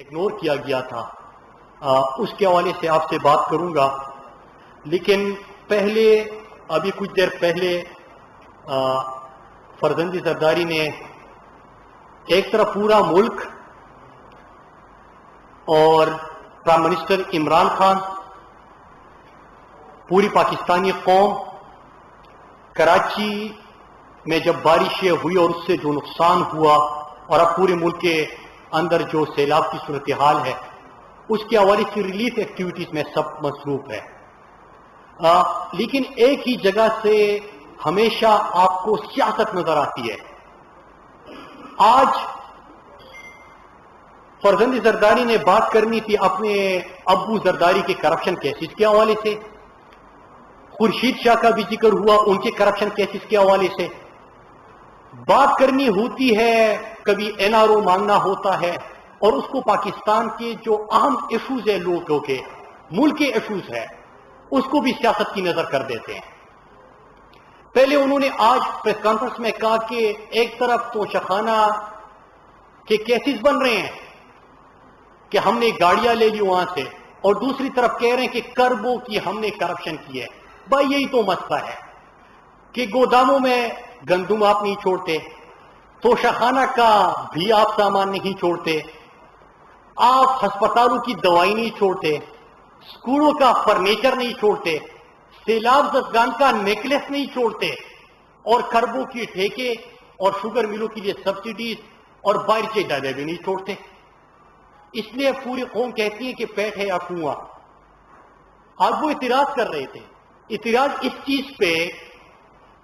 Ignore کیا گیا تھا، اس کے حوالے سے آپ سے بات کروں گا. لیکن پہلے ابھی کچھ دیر پہلے فرزند زرداری نے ایک طرف پورا ملک اور پرائم منسٹر عمران خان، پوری پاکستانی قوم، کراچی میں جب بارشیں ہوئی اور اس سے جو نقصان ہوا اور اب پورے ملک کے اندر جو سیلاب کی صورتحال ہے اس کے حوالے سے ریلیف ایکٹیویٹیز میں سب مصروف ہے. لیکن ایک ہی جگہ سے ہمیشہ آپ کو سیاست نظر آتی ہے. آج فرزند زرداری نے بات کرنی تھی اپنے ابو زرداری کے کرپشن کیسز کے حوالے سے، خورشید شاہ کا بھی ذکر ہوا ان کے کرپشن کیسز کے حوالے سے. بات کرنی ہوتی ہے کبھی این آر او مانگنا ہوتا ہے اور اس کو پاکستان کے جو اہم ایشوز ہیں لوگوں کے ملک کے ایشوز ہے اس کو بھی سیاست کی نظر کر دیتے ہیں. پہلے انہوں نے آج پریس کانفرنس میں کہا کہ ایک طرف تو شخانہ کے کیسز بن رہے ہیں کہ ہم نے گاڑیاں لے لی وہاں سے، اور دوسری طرف کہہ رہے ہیں کہ کربوں کی ہم نے کرپشن کی ہے. بھائی یہی تو مسئلہ ہے کہ گوداموں میں گندم آپ نہیں چھوڑتے، توشخانہ کا بھی آپ سامان نہیں چھوڑتے، آپ ہسپتالوں کی دوائی نہیں چھوڑتے، اسکولوں کا فرنیچر نہیں چھوڑتے، سیلاب زدگان کا نیکلس نہیں چھوڑتے، اور کربوں کی ٹھیکے اور شوگر ملوں کے لیے سبسڈیز اور باہر کے ڈالے بھی نہیں چھوڑتے. اس لیے پوری قوم کہتی ہے کہ پیٹ ہے یا کنواں. آج وہ اعتراض کر رہے تھے، اعتراض اس چیز پہ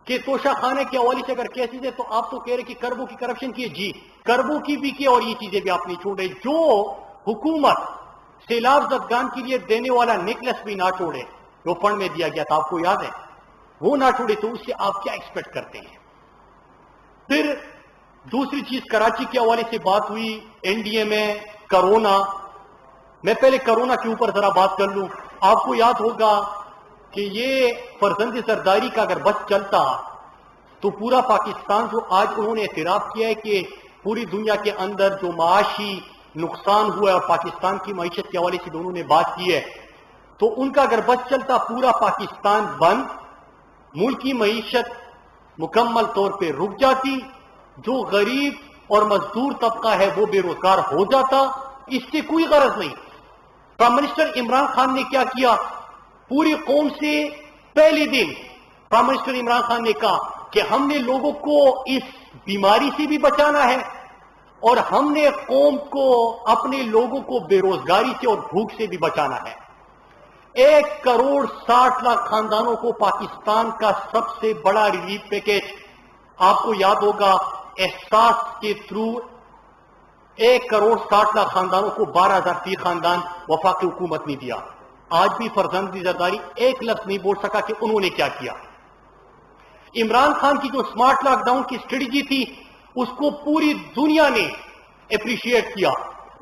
کہ توشہ خانے کے حوالے سے اگر کیسز ہے تو آپ تو کہہ رہے کہ کربوں کی کرپشن کی ہے. جی کربوں کی بھی کی اور یہ چیزیں بھی آپ نہیں چھوڑے. جو حکومت سیلاب زدگان کے لیے دینے والا نیکلس بھی نہ چھوڑے جو فنڈ میں دیا گیا تھا، آپ کو یاد ہے، وہ نہ چھوڑے تو اس سے آپ کیا ایکسپیکٹ کرتے ہیں؟ پھر دوسری چیز کراچی کے حوالے سے بات ہوئی، این ڈی اے میں کرونا. میں پہلے کرونا کے اوپر ذرا بات کر لوں. آپ کو یاد ہوگا کہ یہ فرزند زرداری کا اگر بس چلتا تو پورا پاکستان جو آج انہوں نے اعتراف کیا ہے کہ پوری دنیا کے اندر جو معاشی نقصان ہوا ہے اور پاکستان کی معیشت کے حوالے سے دونوں نے بات کی ہے، تو ان کا اگر بس چلتا پورا پاکستان بند، ملک کی معیشت مکمل طور پہ رک جاتی، جو غریب اور مزدور طبقہ ہے وہ بے روزگار ہو جاتا. اس سے کوئی غرض نہیں. پرائم منسٹر عمران خان نے کیا کیا؟ پوری قوم سے پہلے دن پرائم منسٹر عمران خان نے کہا کہ ہم نے لوگوں کو اس بیماری سے بھی بچانا ہے اور ہم نے قوم کو، اپنے لوگوں کو بے روزگاری سے اور بھوک سے بھی بچانا ہے. 1,60,00,000 خاندانوں کو پاکستان کا سب سے بڑا ریلیف پیکیج، آپ کو یاد ہوگا، احساس کے تھرو 1,60,00,000 خاندانوں کو 12,000 خاندان وفاقی حکومت نے دیا. آج بھی فرزند زرداری ایک لفظ نہیں بول سکا کہ انہوں نے کیا کیا. عمران خان کی جو سمارٹ لاک ڈاؤن کی اسٹریٹجی تھی اس کو پوری دنیا نے اپریشیٹ کیا.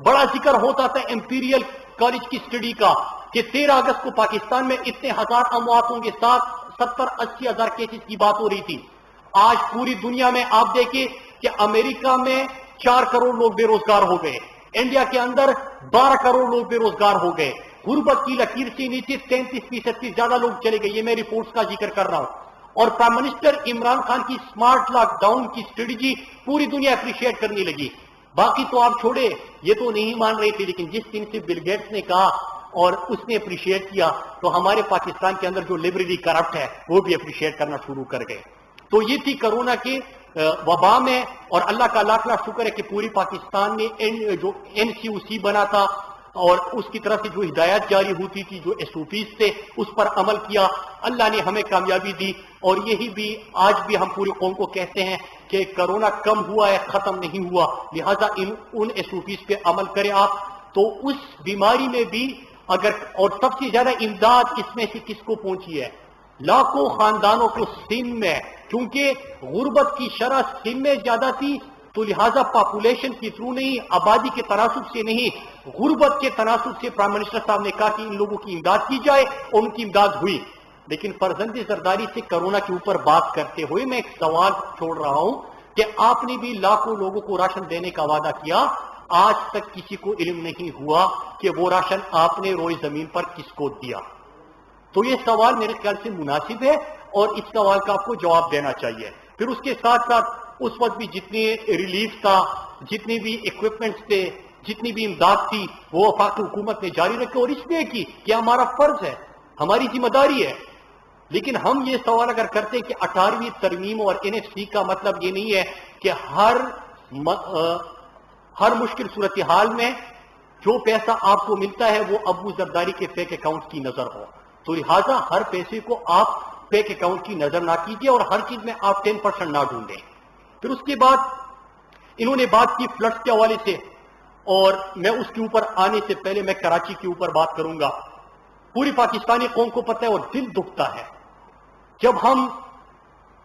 بڑا ذکر ہوتا تھا امپیریل کالج کی اسٹڈی کا کہ 13 اگست کو پاکستان میں اتنے ہزار امواتوں کے ساتھ 70-80 ہزار کیسز کی بات ہو رہی تھی. آج پوری دنیا میں آپ دیکھیں کہ امریکہ میں 4 کروڑ لوگ بے روزگار ہو گئے، انڈیا کے اندر 12 کروڑ لوگ بے روزگار ہو گئے، غربت کی لکیر سے نیچے 33% سے زیادہ لوگ چلے گئے. یہ میں رپورٹس کا ذکر کر رہا ہوں. اور پرائم منسٹر عمران خان کی سمارٹ لاک ڈاؤن کی اسٹریٹجی پوری دنیا اپریشیٹ کرنے لگی. باقی تو آپ چھوڑے، یہ تو نہیں مان رہے تھے، لیکن جس دن سے بل گیٹس نے کہا اور اس نے اپریشیٹ کیا تو ہمارے پاکستان کے اندر جو لبرلی کرپٹ ہے وہ بھی اپریشیٹ کرنا شروع کر گئے. تو یہ تھی کرونا کے وبا میں، اور اللہ کا لاکھ لاکھ شکر ہے کہ پوری پاکستان نے جو NCOC بنا تھا اور اس کی طرف سے جو ہدایات جاری ہوتی تھی، جو SOPs تھے، اس پر عمل کیا. اللہ نے ہمیں کامیابی دی. اور یہی بھی آج بھی ہم پوری قوم کو کہتے ہیں کہ کرونا کم ہوا ہے، ختم نہیں ہوا، لہذا ان SOPs پہ عمل کریں آپ. تو اس بیماری میں بھی اگر، اور سب سے زیادہ امداد اس میں سے کس کو پہنچی ہے؟ لاکھوں خاندانوں کو سندھ میں، کیونکہ غربت کی شرح سندھ میں زیادہ تھی تو لہذا پاپولیشن کے تھرو نہیں، آبادی کے تناسب سے نہیں، غربت کے تناسب سے پرائم منسٹر صاحب نے کہا کہ ان لوگوں کی امداد کی جائے، اور ان کی امداد ہوئی. لیکن فرزند زرداری سے کرونا کے اوپر بات کرتے ہوئے میں ایک سوال چھوڑ رہا ہوں کہ آپ نے بھی لاکھوں لوگوں کو راشن دینے کا وعدہ کیا، آج تک کسی کو علم نہیں ہوا کہ وہ راشن آپ نے روئے زمین پر کس کو دیا. تو یہ سوال میرے خیال سے مناسب ہے اور اس سوال کا آپ کو جواب دینا چاہیے. پھر اس کے ساتھ ساتھ اس وقت بھی جتنی ریلیف تھا، جتنی بھی ایکوپمنٹس تھے، جتنی بھی امداد تھی، وہ وفاقی حکومت نے جاری رکھی اور اس لیے کی کہ ہمارا فرض ہے، ہماری ذمہ داری ہے. لیکن ہم یہ سوال اگر کرتے کہ 18ویں ترمیم اور NFC کا مطلب یہ نہیں ہے کہ ہر مشکل صورتحال میں جو پیسہ آپ کو ملتا ہے وہ ابو زرداری کے فیک اکاؤنٹ کی نظر ہو. تو لہٰذا ہر پیسے کو آپ فیک اکاؤنٹ کی نظر نہ کیجیے اور ہر چیز میں آپ 10% نہ ڈھونڈیں. پھر اس کے بعد انہوں نے بات کی فلڈز کے حوالے سے، اور میں اس کے اوپر آنے سے پہلے میں کراچی کے اوپر بات کروں گا. پوری پاکستانی قوم کو پتہ ہے اور دل دکھتا ہے جب ہم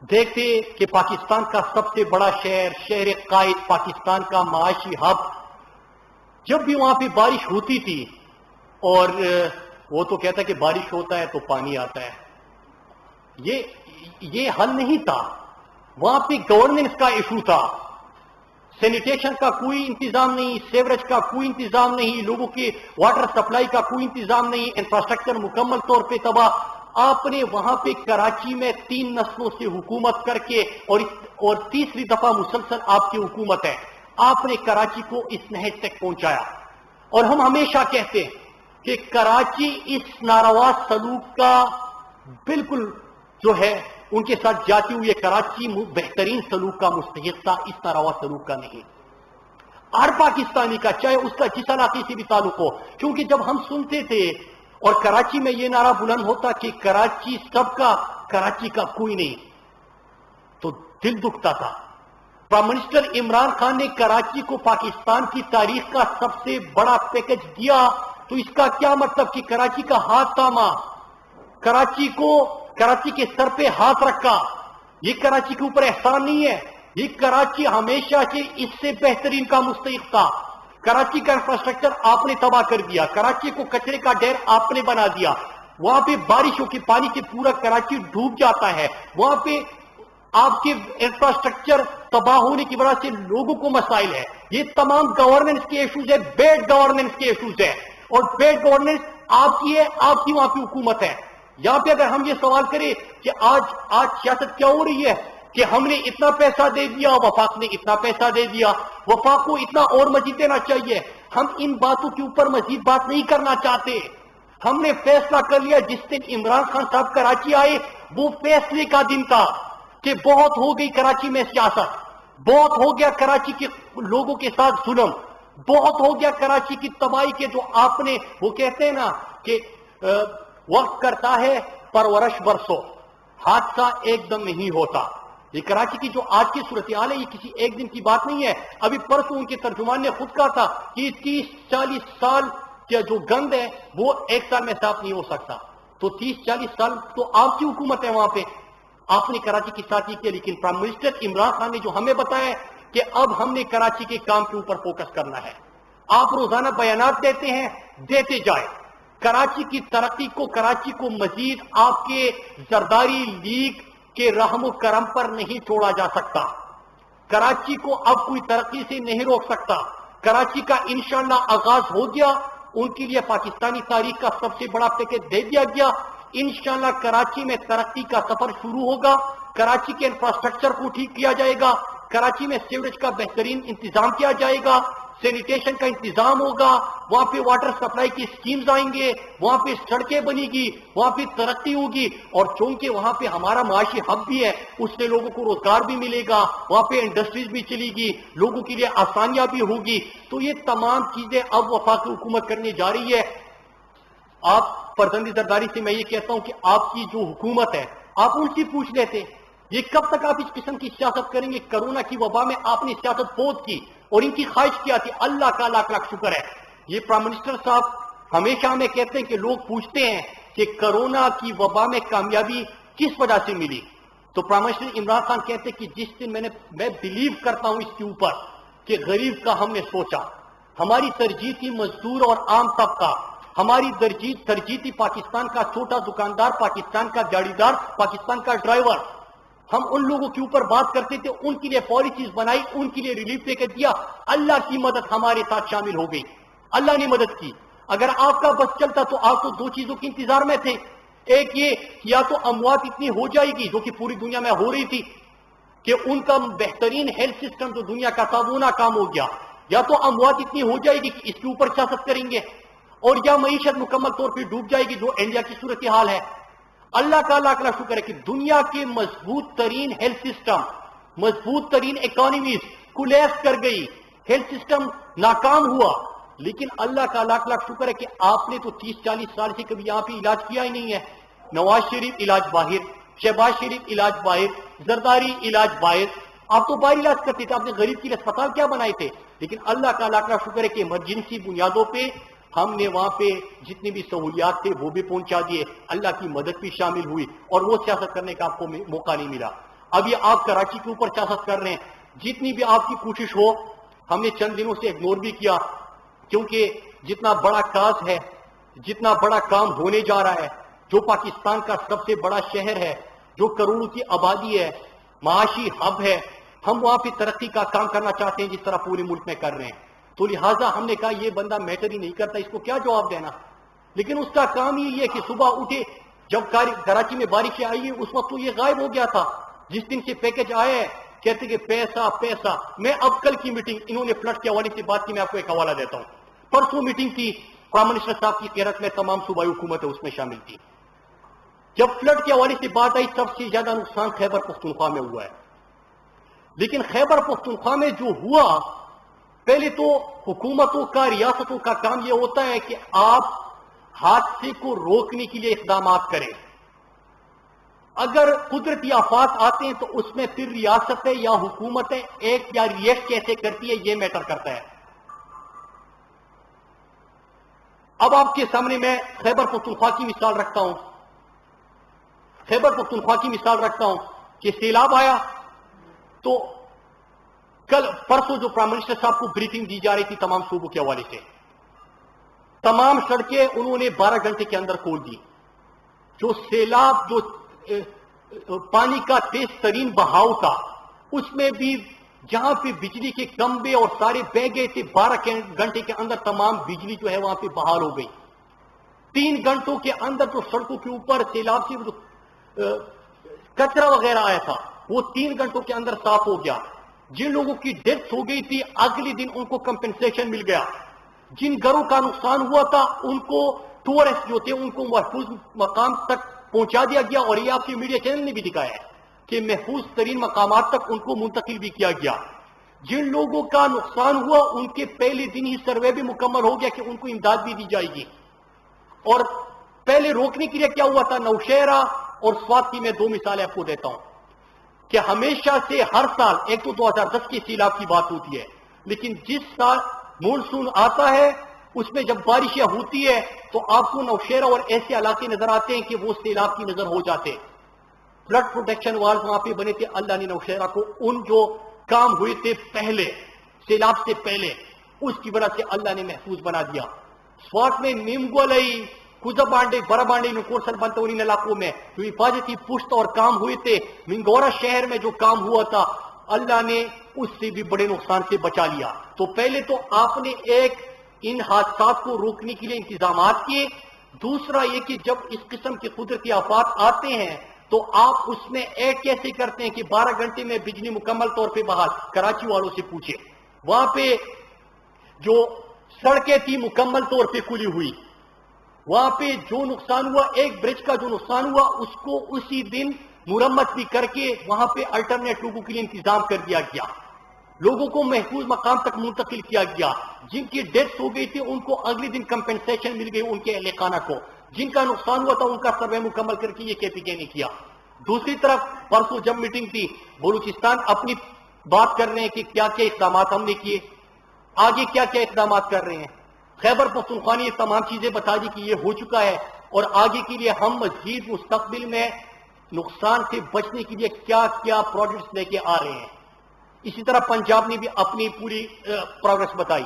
دیکھتے کہ پاکستان کا سب سے بڑا شہر قائد، پاکستان کا معاشی ہب، جب بھی وہاں پہ بارش ہوتی تھی، اور وہ تو کہتا ہے کہ بارش ہوتا ہے تو پانی آتا ہے، یہ حل نہیں تھا. وہاں پہ گورننس کا ایشو تھا، سینیٹیشن کا کوئی انتظام نہیں، سیوریج کا کوئی انتظام نہیں، لوگوں کی واٹر سپلائی کا کوئی انتظام نہیں، انفراسٹرکچر مکمل طور پہ تباہ. آپ نے وہاں پہ کراچی میں 3 نسلوں سے حکومت کر کے اور تیسری دفعہ مسلسل آپ کی حکومت ہے، آپ نے کراچی کو اس نہج تک پہنچایا. اور ہم ہمیشہ کہتے ہیں کہ کراچی اس ناروا سلوک کا بالکل جو ہے ان کے ساتھ جاتی ہوئی کراچی بہترین سلوک کا مستحق تھا، اس ناروا سلوک کا نہیں. ہر پاکستانی کا، چاہے اس کا جس علاقے سے بھی تعلق ہو، کیونکہ جب ہم سنتے تھے اور کراچی میں یہ نعرہ بلند ہوتا کہ کراچی سب کا، کراچی کا کوئی نہیں، تو دل دکھتا تھا. پرائم منسٹر عمران خان نے کراچی کو پاکستان کی تاریخ کا سب سے بڑا پیکج دیا، تو اس کا کیا مطلب کہ کراچی کا ہاتھ تھاما، کراچی کے سر پہ ہاتھ رکھا. یہ کراچی کے اوپر احسان نہیں ہے، یہ کراچی ہمیشہ سے اس سے بہترین کا مستحق تھا. کراچی کا انفراسٹرکچر آپ نے تباہ کر دیا، کراچی کو کچرے کا ڈھیر آپ نے بنا دیا. وہاں پہ بارشوں کے پانی سے پورا کراچی ڈوب جاتا ہے. وہاں پہ آپ کے انفراسٹرکچر تباہ ہونے کی وجہ سے لوگوں کو مسائل ہے. یہ تمام گورننس کے ایشوز ہے، بیڈ گورننس کے ایشوز ہے، اور بیڈ گورننس آپ کی ہے، آپ کی وہاں پہ حکومت ہے. یہاں پہ اگر ہم یہ سوال کریں کہ آج سیاست کیا ہو رہی ہے کہ ہم نے اتنا پیسہ دے دیا، وفاق نے اتنا پیسہ دے دیا، وفاق کو اتنا اور مزید دینا چاہیے، ہم ان باتوں کے اوپر مزید بات نہیں کرنا چاہتے. ہم نے فیصلہ کر لیا جس دن عمران خان صاحب کراچی آئے وہ فیصلے کا دن تھا کہ بہت ہو گئی کراچی میں سیاست، بہت ہو گیا کراچی کے لوگوں کے ساتھ ظلم، بہت ہو گیا کراچی کی تباہی کے جو آپ نے، وہ کہتے ہیں نا کہ وقت کرتا ہے پرورش برسوں، حادثہ ایک دم نہیں ہوتا. یہ کراچی کی جو آج کی صورتحال ہے یہ کسی ایک دن کی بات نہیں ہے. ابھی پرسوں ان کے ترجمان نے خود کہا تھا کہ 30-40 سال کا جو گند ہے وہ ایک سال میں صاف نہیں ہو سکتا. تو 30-40 سال تو آپ کی حکومت ہے وہاں پہ، آپ نے کراچی کی ساتھ کیا. لیکن پرائم منسٹر عمران خان نے جو ہمیں بتایا ہے کہ اب ہم نے کراچی کے کام کے اوپر فوکس کرنا ہے. آپ روزانہ بیانات دیتے ہیں، دیتے جائے. کراچی کی ترقی کو، کراچی کو مزید آپ کے زرداری لیگ کے رحم و کرم پر نہیں چھوڑا جا سکتا. کراچی کو اب کوئی ترقی سے نہیں روک سکتا. کراچی کا انشاءاللہ آغاز ہو گیا، ان کے لیے پاکستانی تاریخ کا سب سے بڑا پیکج دے دیا گیا. انشاءاللہ کراچی میں ترقی کا سفر شروع ہوگا. کراچی کے انفراسٹرکچر کو ٹھیک کیا جائے گا، کراچی میں سیوریج کا بہترین انتظام کیا جائے گا، سینیٹیشن کا انتظام ہوگا، وہاں پہ واٹر سپلائی کی سکیمز آئیں گے، وہاں پہ سڑکیں بنی گی، وہاں پہ ترقی ہوگی. اور چونکہ وہاں پہ ہمارا معاشی ہب بھی ہے، اس سے لوگوں کو روزگار بھی ملے گا، وہاں پہ انڈسٹریز بھی چلے گی، لوگوں کے لیے آسانیاں بھی ہوگی. تو یہ تمام چیزیں اب وفاقی حکومت کرنے جا رہی ہے. آپ فرزند زرداری سے میں یہ کہتا ہوں کہ آپ کی جو حکومت ہے آپ ان سے پوچھ لیتے یہ کب تک آپ اس قسم کی سیاست کریں گے. کرونا کی وبا میں آپ نے سیاست بہت کی اور ان کی خواہش کیا تھی، اللہ کا لاکھ لاکھ شکر ہے. یہ پرائم منسٹر صاحب ہمیشہ ہمیں کہتے ہیں کہ لوگ پوچھتے ہیں کہ کرونا کی وبا میں کامیابی کس وجہ سے ملی، تو پرائم منسٹر عمران خان کہتے ہیں کہ جس دن میں بلیو کرتا ہوں اس کے اوپر کہ غریب کا ہم نے سوچا. ہماری ترجیح تھی مزدور اور عام طبقہ، ہماری ترجیح تھی پاکستان کا چھوٹا دکاندار، پاکستان کا گاڑی دار، پاکستان کا ڈرائیور. ہم ان لوگوں کے اوپر بات کرتے تھے، ان کے لیے پالیسیز بنائی، ان کے لیے ریلیف لے کر دیا، اللہ کی مدد ہمارے ساتھ شامل ہو گئی، اللہ نے مدد کی۔ اگر آپ کا بس چلتا تو آپ تو دو چیزوں کے انتظار میں تھے، ایک یہ یا تو اموات اتنی ہو جائے گی جو کہ پوری دنیا میں ہو رہی تھی کہ ان کا بہترین ہیلتھ سسٹم جو دنیا کا تھا وہ ناکام ہو گیا، یا تو اموات اتنی ہو جائے گی کہ اس کے اوپر سیاست کریں گے، اور یا معیشت مکمل طور پہ ڈوب جائے گی جو انڈیا کی صورتحال ہے۔ اللہ کا لاکھ لاکھ شکر ہے کہ دنیا کے مضبوط ترین ہیلتھ سسٹم، مضبوط ترین اکانومیز کولیپس کر گئی، ہیلتھ سسٹم ناکام ہوا، لیکن اللہ کا لاکھ لاکھ شکر ہے کہ آپ نے تو 30-40 سال سے کبھی یہاں پہ علاج کیا ہی نہیں ہے۔ نواز شریف علاج باہر، شہباز شریف علاج باہر، زرداری علاج باہر، آپ تو باہر علاج کرتے تھے، آپ نے غریب کے لیے اسپتال کیا بنائے تھے؟ لیکن اللہ کا لاکھ لاکھ شکر ہے کہ ایمرجنسی بنیادوں پہ ہم نے وہاں پہ جتنی بھی سہولیات تھے وہ بھی پہنچا دیے، اللہ کی مدد بھی شامل ہوئی، اور وہ سیاست کرنے کا آپ کو موقع نہیں ملا۔ اب یہ آپ کراچی کے اوپر سیاست کر رہے ہیں، جتنی بھی آپ کی کوشش ہو، ہم نے چند دنوں سے اگنور بھی کیا، کیونکہ جتنا بڑا کاز ہے، جتنا بڑا کام ہونے جا رہا ہے، جو پاکستان کا سب سے بڑا شہر ہے، جو کروڑوں کی آبادی ہے، معاشی ہب ہے، ہم وہاں پہ ترقی کا کام کرنا چاہتے ہیں جس طرح پورے ملک میں کر رہے ہیں، تو لہٰذا ہم نے کہا یہ بندہ میٹر ہی نہیں کرتا، اس کو کیا جواب دینا۔ لیکن اس کا کام یہ ہے کہ صبح اٹھے، جب کراچی میں بارشیں آئی ہیں اس وقت تو یہ غائب ہو گیا تھا، جس دن سے پیکج آیا ہے کہتے کہ پیسہ پیسہ۔ میں اب کل کی میٹنگ انہوں نے فلڈ کے حوالے سے بات کی، میں آپ کو ایک حوالہ دیتا ہوں۔ پرسوں میٹنگ کی پرائم منسٹر صاحب کی قیادت میں، تمام صوبائی حکومت اس میں شامل تھی۔ جب فلڈ کے حوالے سے بات آئی، سب سے زیادہ نقصان خیبر پختونخوا میں ہوا ہے، لیکن خیبر پختونخوا میں جو ہوا، پہلے تو حکومتوں کا، ریاستوں کا کام یہ ہوتا ہے کہ آپ حادثے کو روکنے کے لیے اقدامات کریں۔ اگر قدرتی آفات آتے ہیں تو اس میں پھر ریاستیں یا حکومتیں ایک یا ریئیکٹ کیسے کرتی ہے یہ میٹر کرتا ہے۔ اب آپ کے سامنے میں خیبر پختونخوا کی مثال رکھتا ہوں، خیبر پختونخوا کی مثال رکھتا ہوں کہ سیلاب آیا تو کل پرسوں جو پرائم منسٹر صاحب کو بریفنگ دی جا رہی تھی تمام صوبوں کے حوالے سے، تمام سڑکیں انہوں نے 12 گھنٹے کے اندر کھول دی۔ جو سیلاب، جو پانی کا تیز ترین بہاؤ تھا، اس میں بھی جہاں پہ بجلی کے کھمبے اور سارے بہ گئے تھے، 12 گھنٹے کے اندر تمام بجلی جو ہے وہاں پہ بحال ہو گئی۔ 3 گھنٹوں کے اندر جو سڑکوں کے اوپر سیلاب سے جو کچرا وغیرہ آیا تھا وہ 3 گھنٹوں کے اندر صاف ہو گیا۔ جن لوگوں کی ڈیتھ ہو گئی تھی اگلے دن ان کو کمپنسیشن مل گیا۔ جن گھروں کا نقصان ہوا تھا ان کو ٹورسٹ جو تھے ان کو محفوظ مقام تک پہنچا دیا گیا، اور یہ آپ کے میڈیا چینل نے بھی دکھایا ہے کہ محفوظ ترین مقامات تک ان کو منتقل بھی کیا گیا۔ جن لوگوں کا نقصان ہوا ان کے پہلے دن ہی سروے بھی مکمل ہو گیا کہ ان کو امداد بھی دی جائے گی۔ اور پہلے روکنے کے لیے کیا ہوا تھا، نوشہرہ اور سوات کی میں 2 مثالیں آپ کو دیتا ہوں کہ ہمیشہ سے ہر سال، ایک تو 2010 کے سیلاب کی بات ہوتی ہے، لیکن جس سال مونسون آتا ہے اس میں جب بارشیں ہوتی ہے تو آپ کو نوشہرہ اور ایسے علاقے نظر آتے ہیں کہ وہ سیلاب کی نظر ہو جاتے۔ فلڈ پروٹیکشن وال وہاں پہ بنے تھے، اللہ نے نوشہرہ کو ان جو کام ہوئے تھے پہلے سیلاب سے پہلے اس کی وجہ سے اللہ نے محفوظ بنا دیا۔ سوات میں نیمگولائی، کزبانڈے، برابانڈے، نکورسل بنتورین علاقوں میں جو حفاظتی پشت اور کام ہوئے تھے، منگورا شہر میں جو کام ہوا تھا، اللہ نے اس سے بھی بڑے نقصان سے بچا لیا۔ تو پہلے تو آپ نے ایک ان حادثات کو روکنے کے لیے انتظامات کیے، دوسرا یہ کہ جب اس قسم کے قدرتی آفات آتے ہیں تو آپ اس میں ایک کیسے کرتے ہیں کہ 12 گھنٹے میں بجلی مکمل طور پہ بحال۔ کراچی والوں سے پوچھے، وہاں پہ جو سڑکیں تھی مکمل طور پہ کھلی ہوئی، وہاں پہ جو نقصان ہوا، ایک برج کا جو نقصان ہوا اس کو اسی دن مرمت بھی کر کے وہاں پہ الٹرنیٹ لوگوں کے لیے انتظام کر دیا گیا، لوگوں کو محفوظ مقام تک منتقل کیا گیا۔ جن کی ڈیتھ ہو گئی تھی ان کو اگلے دن کمپنسیشن مل گئی، ان کے اہل خانہ کو۔ جن کا نقصان ہوا تھا ان کا سروے مکمل کر کے یہ KPK نے کیا۔ دوسری طرف پرسوں جب میٹنگ تھی، بلوچستان اپنی بات کر رہے ہیں کہ کیا کیا اقدامات ہم نے کیے، آگے کیا کیا اقدامات کر رہے ہیں۔ خیبر پختونخوا نے یہ تمام چیزیں بتا دی کہ یہ ہو چکا ہے، اور آگے کے لیے ہم مزید مستقبل میں نقصان سے بچنے کے لیے کیا کیا پروجیکٹس لے کے آ رہے ہیں۔ اسی طرح پنجاب نے بھی اپنی پوری پروگرس بتائی۔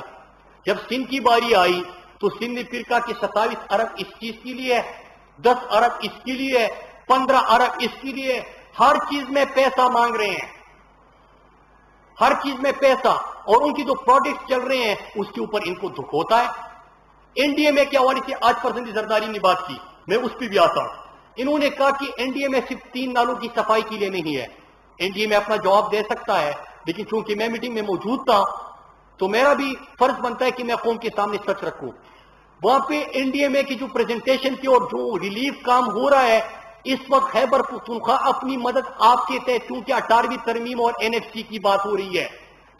جب سندھ کی باری آئی تو سندھ نے پھر کہا کہ 27 ارب اس چیز کے لیے ہے، 10 ارب اس کے لیے ہے، 15 ارب اس کے لیے، ہر چیز میں پیسہ مانگ رہے ہیں، ہر چیز میں پیسہ، اور ان کی جو پروڈکٹ چل رہے ہیں اس کے اوپر ان کو دکھ ہوتا ہے۔ این ڈی اے میں کے حوالے سے آج پرسنٹ زرداری نے بات کی، میں اس پہ بھی آتا ہوں۔ انہوں نے کہا کہ این ڈی اے میں صرف 3 نالوں کی صفائی کے لیے نہیں ہے۔ این ڈی اے میں اپنا جواب دے سکتا ہے، لیکن چونکہ میں میٹنگ میں موجود تھا تو میرا بھی فرض بنتا ہے کہ میں قوم کے سامنے سچ رکھوں۔ وہاں پہ این ڈی اے میں کی جو پریزنٹیشن کی اور جو ریلیف کام ہو رہا ہے اس وقت، خیبر پختونخوا اپنی مدد آپ کے تحت، چونکہ 18ویں ترمیم اور این ایف سی کی بات ہو رہی ہے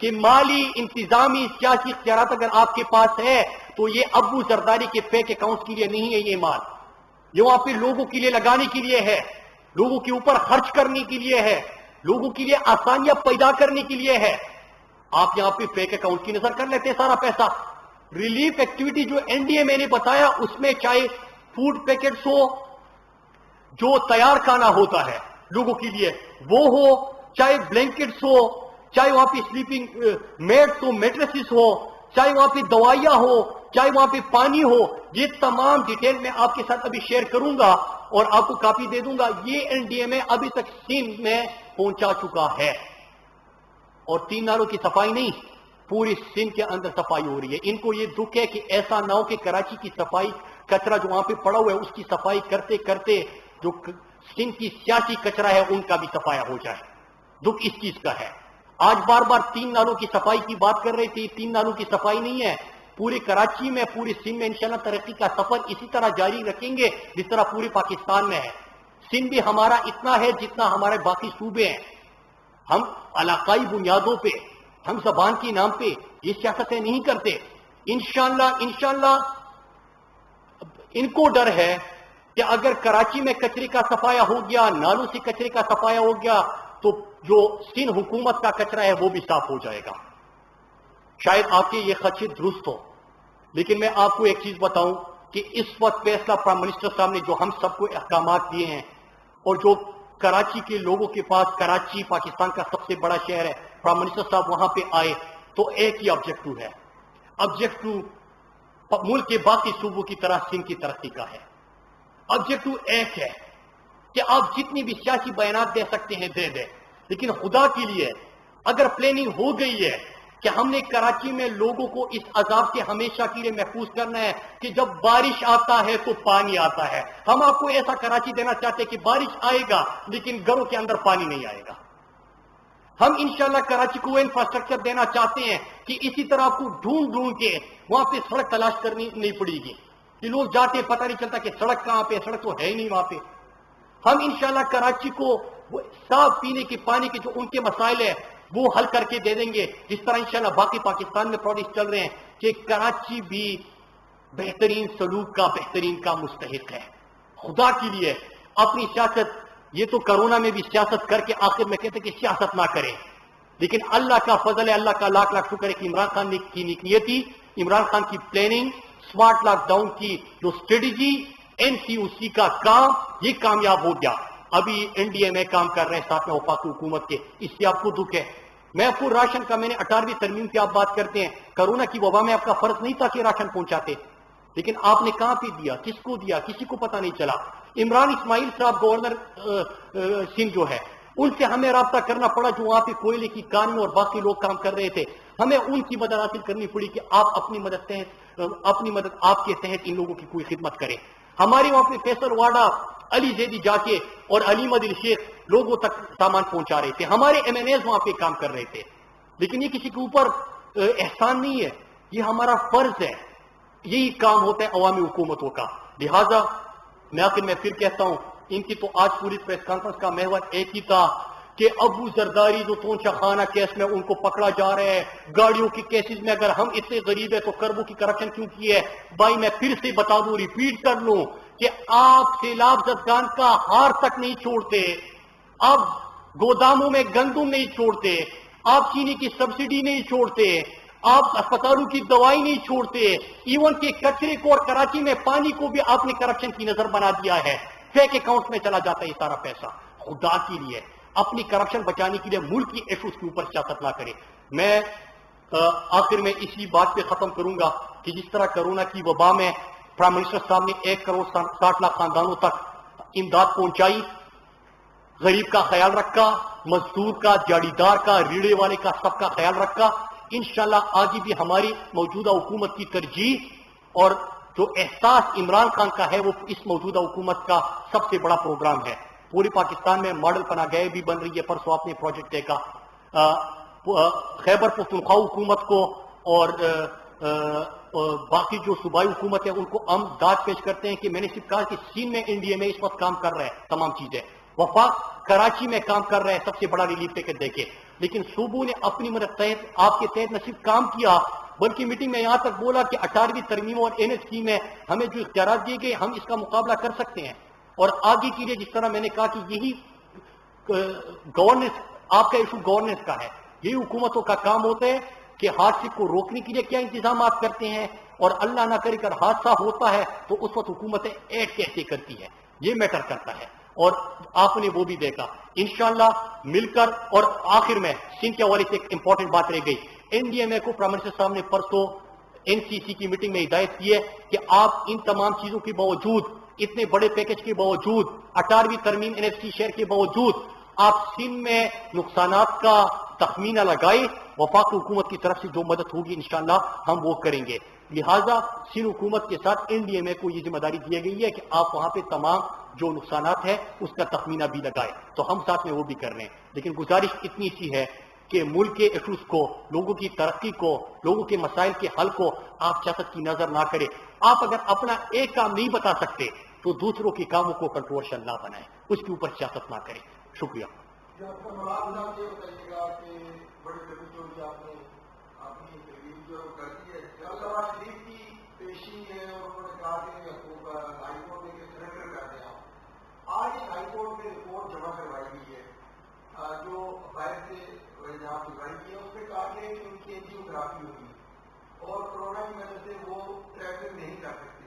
کہ مالی انتظامی سیاسی اختیارات اگر آپ کے پاس ہے تو یہ ابو زرداری کے فیک اکاؤنٹس کے لیے نہیں ہے، یہ مال یہ وہاں پہ لوگوں کے لیے لگانے کے لیے ہے، لوگوں کے اوپر خرچ کرنے کے لیے ہے، لوگوں کے لیے آسانیاں پیدا کرنے کے لیے ہے۔ آپ یہاں پہ فیک اکاؤنٹ کی نظر کر لیتے سارا پیسہ۔ ریلیف ایکٹیویٹی جو این ڈی اے میں نے بتایا اس میں چاہے فوڈ پیکٹس ہو جو تیار کھانا ہوتا ہے لوگوں کے لیے وہ ہو، چاہے بلینکٹس ہو، چاہے وہاں پہ سلیپنگ میٹس ہو، میٹریسز ہو، چاہے وہاں پہ دوائیاں ہو، چاہے وہاں پہ پانی ہو، یہ تمام ڈیٹیل میں آپ کے ساتھ ابھی شیئر کروں گا اور آپ کو کاپی دے دوں گا۔ یہ این ڈی اے میں ابھی تک سندھ میں پہنچا چکا ہے، اور 3 نالوں کی صفائی نہیں، پوری سندھ کے اندر صفائی ہو رہی ہے۔ ان کو یہ دکھ ہے کہ ایسا نہ ہو کہ کراچی کی صفائی، کچرا جو وہاں پہ پڑا ہوا ہے اس کی صفائی کرتے کرتے جو سندھ کی سیاسی کچرا ہے ان کا بھی صفایا ہو جائے۔ دکھ اس چیز کا ہے۔ آج بار بار 3 نالوں کی صفائی کی بات کر رہے تھے، 3 نالوں کی صفائی نہیں ہے، پورے کراچی میں، پورے سندھ میں انشاءاللہ ترقی کا سفر اسی طرح جاری رکھیں گے جس طرح پورے پاکستان میں ہے۔ سندھ بھی ہمارا اتنا ہے جتنا ہمارے باقی صوبے ہیں۔ ہم علاقائی بنیادوں پہ، ہم زبان کے نام پہ یہ سیاستیں نہیں کرتے۔ انشاءاللہ ان کو ڈر ہے کہ اگر کراچی میں کچرے کا صفایا ہو گیا، نالوں سے کچرے کا صفایا ہو گیا تو جو سندھ حکومت کا کچرا ہے وہ بھی صاف ہو جائے گا۔ شاید آپ کے یہ خدشے درست ہو، لیکن میں آپ کو ایک چیز بتاؤں کہ اس وقت فیصلہ پرائم منسٹر صاحب نے جو ہم سب کو احکامات دیے ہیں، اور جو کراچی کے لوگوں کے پاس، کراچی پاکستان کا سب سے بڑا شہر ہے، پرائم منسٹر صاحب وہاں پہ آئے تو ایک ہی آبجیکٹو ہے، آبجیکٹو ملک کے باقی صوبوں کی طرح سندھ کی ترقی کا ہے۔ آبجیکٹو ایک ہے کہ آپ جتنی بھی سیاسی بیانات دے سکتے ہیں دے دیں، لیکن خدا کے لیے اگر پلاننگ ہو گئی ہے کہ ہم نے کراچی میں لوگوں کو اس عذاب سے ہمیشہ کے لیے محفوظ کرنا ہے کہ جب بارش آتا ہے تو پانی آتا ہے، ہم آپ کو ایسا کراچی دینا چاہتے ہیں کہ بارش آئے گا لیکن گھروں کے اندر پانی نہیں آئے گا۔ ہم انشاءاللہ کراچی کو وہ انفراسٹرکچر دینا چاہتے ہیں کہ اسی طرح آپ کو ڈھونڈ ڈھونڈ کے وہاں پہ سڑک تلاش کرنی نہیں پڑے گی کہ لوگ جاتے پتہ نہیں چلتا کہ سڑک کہاں پہ، سڑک تو ہے ہی نہیں وہاں پہ۔ ہم انشاءاللہ کراچی کو صاف پینے کے پانی کے جو ان کے مسائل ہیں وہ حل کر کے دے دیں گے، جس طرح انشاءاللہ باقی پاکستان میں پروجیکٹ چل رہے ہیں کہ کراچی بھی بہترین سلوک کا، بہترین کا مستحق ہے۔ خدا کے لیے اپنی سیاست، یہ تو کرونا میں بھی سیاست کر کے آخر میں کہتے کہ سیاست نہ کریں، لیکن اللہ کا فضل ہے، اللہ کا لاکھ لاکھ شکر ہے کہ عمران خان کی نیتی، عمران خان کی پلاننگ، سمارٹ لاک ڈاؤن کی جو اسٹریٹجی، این سی او سی کا کام، یہ کامیاب ہو گیا۔ ابھی این ڈی اے میں کام کر رہے ہیں ساتھ میں وفاقی حکومت کے، اس سے آپ کو دکھ ہے۔ میں آپ کو راشن کا، میں نے 18ویں ترمیم کی آپ بات کرتے ہیں، کرونا کی وبا میں آپ کا فرض نہیں تھا کہ راشن پہنچاتے، لیکن آپ نے کہاں پہ دیا، کس کو دیا، کسی کو پتہ نہیں چلا۔ عمران اسماعیل صاحب گورنر سندھ جو ہے، ان سے ہمیں رابطہ کرنا پڑا، جو وہاں پہ کوئلے کی کانوں اور باقی لوگ کام کر رہے تھے، ہمیں ان کی مدد حاصل کرنی پڑی کہ آپ اپنی مدد آپ کے تحت ان لوگوں کی کوئی خدمت کریں۔ ہماری وہاں پہ فیصل واڈا، علی زیدی جا کے اور علی مدل شیخ لوگوں تک سامان پہنچا رہے تھے، ہمارے ایم این ایز وہاں پہ کام کر رہے تھے، لیکن یہ کسی کے اوپر احسان نہیں ہے، یہ ہمارا فرض ہے، یہی کام ہوتا ہے عوامی حکومتوں کا۔ لہذا میں آخر میں پھر کہتا ہوں، ان کی تو آج پوری پریس کانفرنس کا محور ایک ہی تھا کہ ابو زرداری جو تونچہ خانہ کیس میں ان کو پکڑا جا رہا ہے، گاڑیوں کی کیسز میں اگر ہم اتنے غریب ہیں تو کربوں کی کرپشن کیوں کی ہے؟ بھائی میں پھر سے بتا دوں، ریپیٹ کر لوں کہ آپ سیلاب زدگان کا ہار تک نہیں چھوڑتے، آپ گوداموں میں گندم نہیں چھوڑتے، آپ چینی کی سبسڈی نہیں چھوڑتے، آپ اسپتالوں کی دوائی نہیں چھوڑتے، ایون کہ کچرے کو اور کراچی میں پانی کو بھی آپ نے کرپشن کی نظر بنا دیا ہے، فیک اکاؤنٹ میں چلا جاتا ہے یہ سارا پیسہ۔ خدا کے لیے اپنی کرپشن بچانے کے لیے ملک کی ایشوز کے اوپر سیاست نہ کرے۔ میں آخر میں اسی بات پہ ختم کروں گا کہ جس طرح کرونا کی وبا میں پرائم منسٹر صاحب نے 1 کروڑ 60 لاکھ خاندانوں تک امداد پہنچائی، غریب کا خیال رکھا, مزدور کا, جاڑی دار کا, ریڑے والے کا, سب کا خیال رکھا. انشاءاللہ آگے بھی ہماری موجودہ حکومت کی ترجیح اور جو احساس عمران خان کا ہے وہ اس موجودہ حکومت کا سب سے بڑا پروگرام ہے. پورے پاکستان میں ماڈل پناہ گاہیں بھی بن رہی ہے. پرسوں آپ نے پروجیکٹ دیکھا. خیبر پختونخوا حکومت کو اور باقی جو صوبائی حکومت ہے ان کو ہم داد پیش کرتے ہیں کہ میں نے صرف کہا کہ سین میں انڈیا میں اس وقت کام کر رہا ہے تمام چیزیں, وفاق کراچی میں کام کر رہا ہے سب سے بڑا ریلیف پیکج دے کے, لیکن صوبوں نے اپنی مدد تحت آپ کے تحت نہ صرف کام کیا بلکہ میٹنگ میں یہاں تک بولا کہ 18ویں ترمیم اور این ایس اسکیم میں ہمیں جو اختیارات دیے گئے ہم اس کا مقابلہ کر سکتے ہیں. اور آگے کے لیے جس طرح میں نے کہا کہ یہی گورننس, آپ کا ایشو گورننس کا ہے, یہی حکومتوں کا کام ہوتا ہے کہ حادثے کو روکنے کے لیے کیا انتظامات کرتے ہیں, اور اللہ نہ کرے اگر حادثہ ہوتا ہے تو اس وقت حکومتیں ایڈ کیسے کرتی ہے, یہ میٹر کرتا ہے. اور آپ نے وہ بھی دیکھا انشاءاللہ مل کر. اور آخر میں سندھ کے حوالے سے ایک امپورٹنٹ بات رہ گئی. این ڈی ایم اے کو پرائم منسٹر صاحب نے پرسوں این سی سی کی میٹنگ میں ہدایت کی ہے کہ آپ ان تمام چیزوں کے باوجود, اتنے بڑے پیکج کے باوجود, 18ویں ترمیم این ایف سی شیئر کے باوجود آپ سندھ میں نقصانات کا تخمینہ لگائے. وفاق حکومت کی طرف سے جو مدد ہوگی انشاءاللہ ہم وہ کریں گے. لہٰذا سندھ حکومت کے ساتھ این ڈی ایم اے کو یہ ذمہ داری دی گئی ہے کہ آپ وہاں پہ تمام جو نقصانات ہیں اس کا تخمینہ بھی لگائے. تو ہم ساتھ میں وہ بھی کر رہے ہیں. لیکن گزارش اتنی سی ہے کہ ملک کے ایشوز کو, لوگوں کی ترقی کو, لوگوں کے مسائل کے حل کو آپ سیاست کی نظر نہ کریں. آپ اگر اپنا ایک کام نہیں بتا سکتے تو دوسروں کے کاموں کو کنٹروورشل نہ بنائیں, اس کے اوپر سیاست نہ کریں. شکریہ. آج ہائی کورٹ میں رپورٹ جمع کروائی گئی ہے جو باہر سے جہاں بھجوائی گئی ہے, اس میں کہا گیا کہ ان کی اینجیوگرافی ہوگی اور کورونا کی وجہ سے وہ ٹریولنگ نہیں کر سکتے.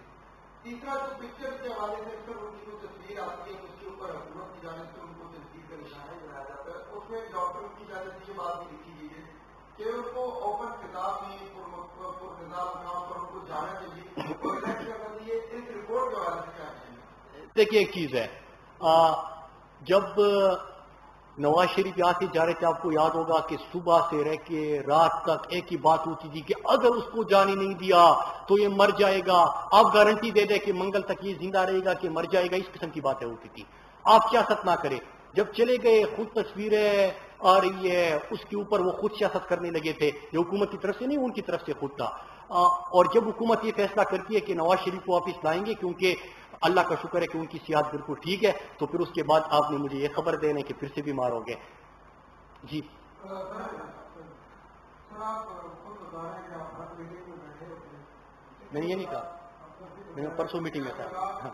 تیسرا جو پکچر کے حوالے سے اکثر ان کی جو تصویر آتی ہے اس کے اوپر حکومت کی جانب سے ان کو تصویر کا نشانہ بنایا جاتا ہے. اس میں ڈاکٹر کی جانب سے یہ بات بھی لکھی گئی ہے کہ ان کو اوپن خطاب میں خطاب مقام پر ان کو جانا چاہیے اور کرنا چاہیے. اس رپورٹ کے حوالے سے کیا چاہیے؟ دیکھیے ایک چیز ہے, جب نواز شریف یہاں سے جا رہے تھے آپ کو یاد ہوگا کہ صبح سے رہ کے رات تک ایک ہی بات ہوتی تھی کہ اگر اس کو جانے نہیں دیا تو یہ مر جائے گا, آپ گارنٹی دے دیں کہ منگل تک یہ زندہ رہے گا کہ مر جائے گا. اس قسم کی باتیں ہوتی تھی. آپ سیاست نہ کریں. جب چلے گئے خود تصویریں آ رہی ہے اس کے اوپر وہ خود سیاست کرنے لگے تھے. یہ حکومت کی طرف سے نہیں, ان کی طرف سے خود تھا. اور جب حکومت یہ فیصلہ کرتی ہے کہ نواز شریف کو واپس لائیں گے کیونکہ اللہ کا شکر ہے کہ ان کی صحت بالکل ٹھیک ہے, تو پھر اس کے بعد آپ نے مجھے یہ خبر دینے کہ پھر سے بیمار ہو گئے. جی میں نے یہ نہیں کہا, میں نے پرسوں میٹنگ میں تھا. ہاں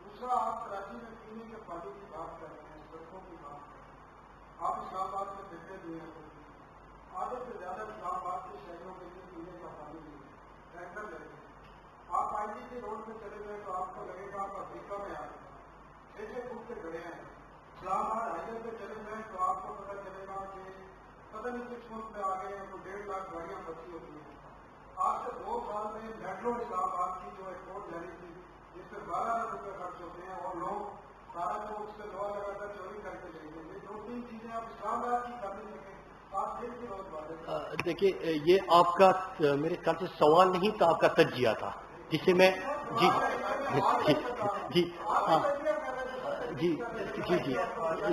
دوسرا, آپ کراچی میں پینے کے پانی کی بات کر رہے ہیں, سڑکوں کی بات کر رہے ہیں. آپ اسلام آباد میں دیکھتے ہوئے ہیں آدھے سے زیادہ اسلام آباد کے شہروں کے لیے پینے کا پانی نہیں ہے, ٹینکر لگے ہیں. آپ آئی ٹی کے روڈ میں چلے گئے تو آپ کو لگے گا آپ افریقہ میں آ گئے, 6 فٹ کے گڑے ہیں. اسلام آباد ہائی وے پہ چلے گئے تو آپ کو پتہ چلے گا کہ پتہ نہیں 6 فٹ پہ آ گئے ہیں تو 1.5 لاکھ گاڑیاں بچی ہوتی ہیں. آج سے 2 سال میں میٹرو اسلام آباد کی جو ایک روڈ جاری تھی جس پہ 12 لاکھ روپے خرچ ہوتے ہیں اور لوگ سارا کو اس سے لوہا لگا کر چوری کر کے لے گئے. یہ 2-3 چیزیں آپ اسلام آباد کی کر نہیں سکیں. آپ دل کی بہت بات ہے. دیکھیے یہ آپ کا میرے خیال سے سوال نہیں تھا, آپ کا تجزیہ تھا جسے میں جی جی ہاں جی جی جی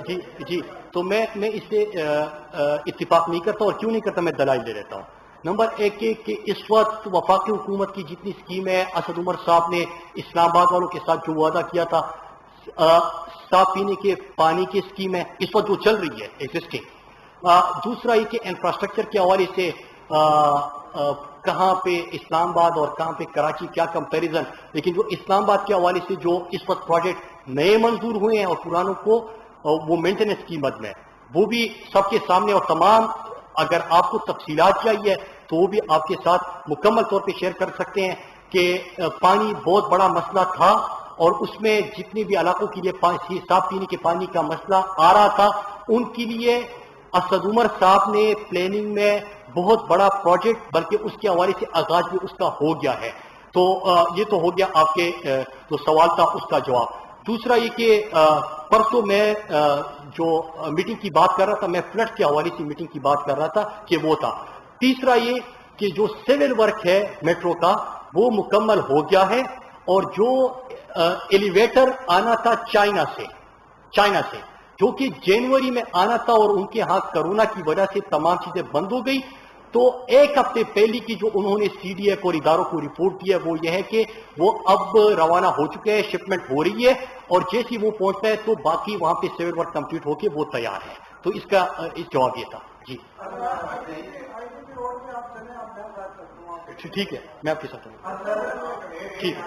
جی جی تو میں اس سے اتفاق نہیں کرتا, اور کیوں نہیں کرتا میں دلائل دے دیتا ہوں. نمبر 1 کہ اس وقت وفاقی حکومت کی جتنی اسکیم ہے, اسد عمر صاحب نے اسلام آباد والوں کے ساتھ جو وعدہ کیا تھا, صاف پینے کے پانی کی اسکیم ہے اس وقت جو چل رہی ہے ایگزسٹنگ. دوسرا یہ کہ انفراسٹرکچر کے حوالے سے کہاں پہ اسلام آباد اور کہاں پہ کراچی کیا کمپیریزن, لیکن جو اسلام آباد کے حوالے سے جو اس وقت پروجیکٹ نئے منظور ہوئے ہیں اور پرانوں کو وہ مینٹیننس کی مد میں, وہ بھی سب کے سامنے, اور تمام اگر آپ کو تفصیلات چاہیے تو وہ بھی آپ کے ساتھ مکمل طور پہ شیئر کر سکتے ہیں کہ پانی بہت بڑا مسئلہ تھا, اور اس میں جتنے بھی علاقوں کے لیے صاف پینے کے پانی کا مسئلہ آ رہا تھا ان کے لیے اسد عمر صاحب نے پلاننگ میں بہت بڑا پروجیکٹ بلکہ اس کے حوالے سے آغاز بھی اس کا ہو گیا ہے. تو یہ تو ہو گیا آپ کے جو سوال تھا اس کا جواب. دوسرا یہ کہ پرسوں میں جو میٹنگ کی بات کر رہا تھا، میں فلڈ کے حوالے سے میٹنگ کی بات کر رہا تھا کہ وہ تھا. تیسرا یہ کہ جو سول ورک ہے میٹرو کا وہ مکمل ہو گیا ہے، اور جو ایلیویٹر آنا تھا چائنا سے جو کہ جنوری میں آنا تھا اور ان کے ہاں کرونا کی وجہ سے تمام چیزیں بند ہو گئی، تو ایک ہفتے پہلے کی جو انہوں نے سی ڈی اے کو اور اداروں کو رپورٹ دی ہے وہ یہ ہے کہ وہ اب روانہ ہو چکے ہیں، شپمنٹ ہو رہی ہے، اور جیسے وہ پہنچتا ہے تو باقی وہاں پہ سول ورک کمپلیٹ ہو کے وہ تیار ہے. تو اس کا جواب یہ تھا. جی ٹھیک ہے، میں آپ کے ساتھ ہوں. ٹھیک ہے.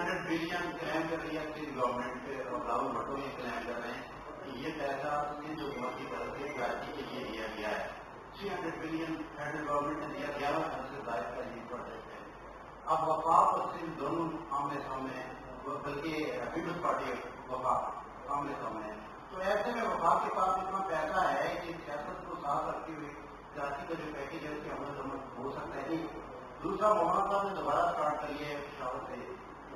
یہ پیسہ سندھ حکومت کی طرف سے کراچی کے لیے دیا گیا ہے. 300 بلین فیڈرل گورنمنٹ نے دیا، 11 سال سے زائد کا یہ پروجیکٹ ہے. اب وفاق اور سندھ دونوں آمنے سامنے ہیں، بلکہ پیپلز پارٹی وفاق آمنے سامنے ہے. تو ایسے میں وفاق کے پاس اتنا پیسہ ہے کہ سیاست کو ساتھ رکھتے ہوئے کراچی کا جو پیکیج ہے اس کے عمل درمد ہو سکتا ہے. دوسرا مولانا صاحب نے دوبارہ اسٹارٹ کر لیا ہے پشاور سے،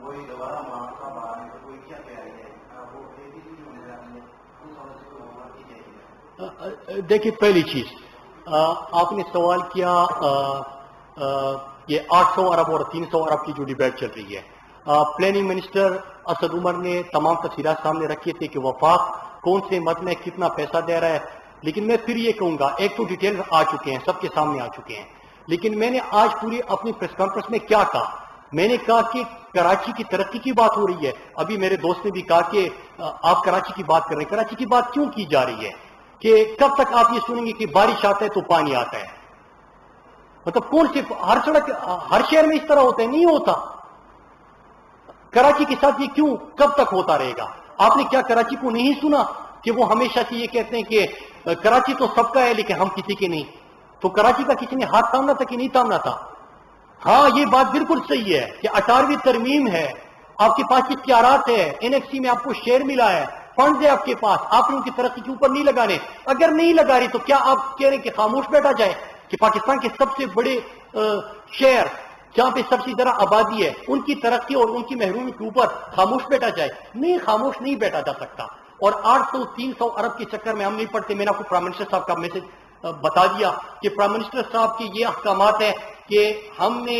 وہی دوبارہ مولانا صاحب آ رہے ہیں، تو کوئی کیا تیاری ہے وہ اے بی سی جو نظر آتی ہے. دیکھیے، پہلی چیز آپ نے سوال کیا یہ 800 ارب اور 300 ارب کی جو ڈیبیٹ چل رہی ہے. پلاننگ منسٹر اسد عمر نے تمام تفصیلات سامنے رکھے تھے کہ وفاق کون سے مد میں کتنا پیسہ دے رہا ہے. لیکن میں پھر یہ کہوں گا، ایک تو ڈیٹیل آ چکے ہیں، سب کے سامنے آ چکے ہیں، لیکن میں نے آج پوری اپنی پریس کانفرنس میں کیا کہا؟ میں نے کہا کہ کراچی کی ترقی کی بات ہو رہی ہے. ابھی میرے دوست نے بھی کہا کہ آپ کراچی کی بات کر رہے ہیں. کراچی کی بات کیوں کی جا رہی ہے کہ کب تک آپ یہ سنیں گے کہ بارش آتا ہے تو پانی آتا ہے؟ مطلب کون سے ہر سڑک ہر شہر میں اس طرح ہوتا ہے؟ نہیں ہوتا. کراچی کے ساتھ یہ کیوں کب تک ہوتا رہے گا؟ آپ نے کیا کراچی کو نہیں سنا کہ وہ ہمیشہ سے یہ کہتے ہیں کہ کراچی تو سب کا ہے لیکن ہم کسی کے نہیں؟ تو کراچی کا کسی نے ہاتھ تھامنا تھا کہ نہیں تھامنا تھا؟ ہاں، یہ بات بالکل صحیح ہے کہ 18ویں ترمیم ہے، آپ کے پاس اختیارات ہے، این ایف سی میں آپ کو شیئر ملا ہے، فنڈز ہے آپ کے پاس، آپ نے ان کی ترقی کے اوپر نہیں لگانے. اگر نہیں لگا رہی تو کیا آپ کہہ رہے ہیں کہ خاموش بیٹھا جائے کہ پاکستان کے سب سے بڑے شہر جہاں پہ سب سے زیادہ آبادی ہے ان کی ترقی اور ان کی محرومی کے اوپر خاموش بیٹھا جائے؟ نہیں، خاموش نہیں بیٹھا جا سکتا. اور 800-300 ارب کے چکر میں ہم نہیں پڑتے. میں نے آپ کو پرائم منسٹر صاحب کا میسج بتا دیا کہ پرائم منسٹر صاحب کے یہ احکامات ہیں کہ ہم نے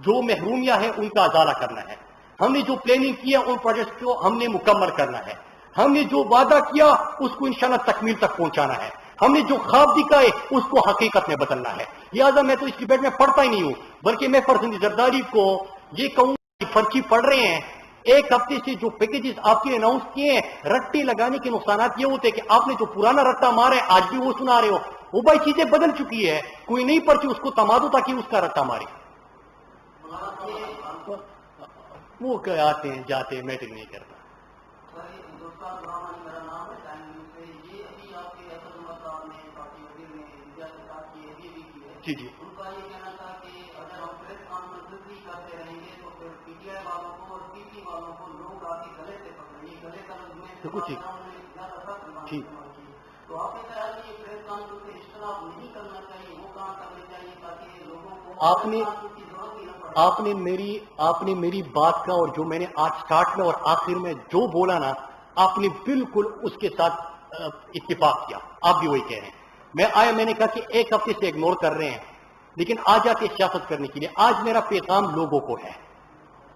جو محرومیاں ہیں ان کا ازالہ کرنا ہے، ہم نے جو پلاننگ کیا ان پروجیکٹس کو ہم نے مکمل کرنا ہے، ہم نے جو وعدہ کیا اس کو انشاءاللہ تکمیل تک پہنچانا ہے، ہم نے جو خواب دکھائے اس کو حقیقت میں بدلنا ہے. لہٰذا میں تو اس ڈیبیٹ میں پڑھتا ہی نہیں ہوں، بلکہ میں فرزند زرداری کو یہ کہوں کہ پرچی پڑھ رہے ہیں. ایک ہفتے سے جو پیکیجز آپ کے اناؤنس کیے ہیں، رٹے لگانے کے نقصانات یہ ہوتے ہیں کہ آپ نے جو پرانا رٹا مارا ہے آج بھی وہ سنا رہے ہو. وہ بھائی چیزیں بدل چکی ہے، کوئی نہیں پرچی اس کو تما دو تاکہ اس کا رٹا مارے. وہ آتے ہیں جاتے ہیں، میٹر نہیں کرتا. جی جی ان کا یہ کہنا تھا کہ اگر ہم پریس کانفرنس بھی کرتے رہیں گے تو پھر پی ٹی آئی والوں کو اور پی سی والوں کو لوگ آ کے گلے سے پکڑیں گے، گلے کا ٹھیک. تو آپ نے کہا کہ یہ پریس کانفرنس سے اجتناب نہیں کرنا چاہیے، وہ کام کرنے چاہیے تاکہ لوگوں کو آپ نے میری بات کا اور جو میں نے آج سٹارٹ میں اور آخر میں جو بولا نا، آپ نے بالکل اس کے ساتھ اتفاق کیا. آپ بھی وہی کہہ رہے ہیں. میں نے کہا کہ ایک ہفتے سے اگنور کر رہے ہیں لیکن آج آ کے سیاست کرنے کے لیے. آج میرا پیغام لوگوں کو ہے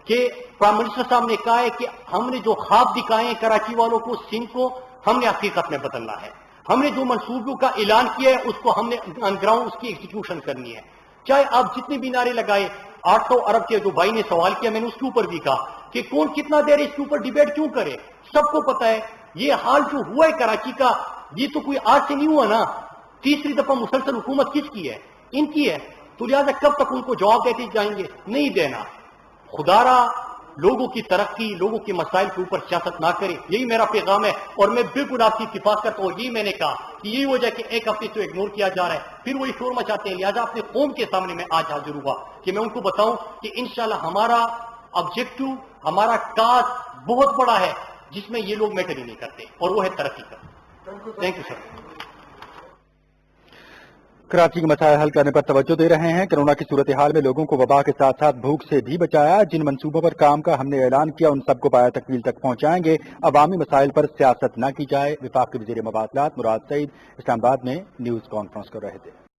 کہ پرائم منسٹر صاحب نے کہا ہے کہ ہم نے جو خواب دکھائے ہیں کراچی والوں کو، سندھ کو، ہم نے حقیقت میں بدلنا ہے. ہم نے جو منصوبوں کا اعلان کیا ہے اس کو ہم نے آن گراؤنڈ اس کی ایگزیکیوشن کرنی ہے. چاہے آپ جتنے بھی نعرے لگائے. 800 ارب کے جو بھائی نے سوال کیا، میں نے اس کے اوپر بھی کہا کہ کون کتنا دے رہے، اس کے اوپر ڈیبیٹ کیوں کرے؟ سب کو پتا ہے یہ حال جو ہوا ہے کراچی کا، یہ تو کوئی آج سے نہیں ہوا نا. تیسری دفعہ مسلسل حکومت کس کی ہے؟ ان کی ہے. تو لہٰذا کب تک ان کو جواب دیتے جائیں گے؟ نہیں دینا. خدا را لوگوں کی ترقی، لوگوں کے مسائل کے اوپر سیاست نہ کرے، یہی میرا پیغام ہے. اور میں بالکل آپ کی اتفاق کرتا ہوں. یہی میں نے کہا کہ یہی وجہ کہ ایک ہفتے سے اگنور کیا جا رہا ہے، پھر وہی شور مچاتے ہیں. لہٰذا اپنے قوم کے سامنے میں آج حاضر ہوا کہ میں ان کو بتاؤں کہ انشاءاللہ ہمارا آبجیکٹو، ہمارا کاز بہت بڑا ہے جس میں یہ لوگ میٹر ہی نہیں کرتے، اور وہ ہے ترقی کرنا. Thank you sir. کراچی کے مسائل حل کرنے پر توجہ دے رہے ہیں. کورونا کی صورتحال میں لوگوں کو وبا کے ساتھ ساتھ بھوک سے بھی بچایا. جن منصوبوں پر کام کا ہم نے اعلان کیا ان سب کو پایہ تکمیل تک پہنچائیں گے. عوامی مسائل پر سیاست نہ کی جائے. وفاقی وزیر مواصلات مراد سعید اسلام آباد میں نیوز کانفرنس کر رہے تھے.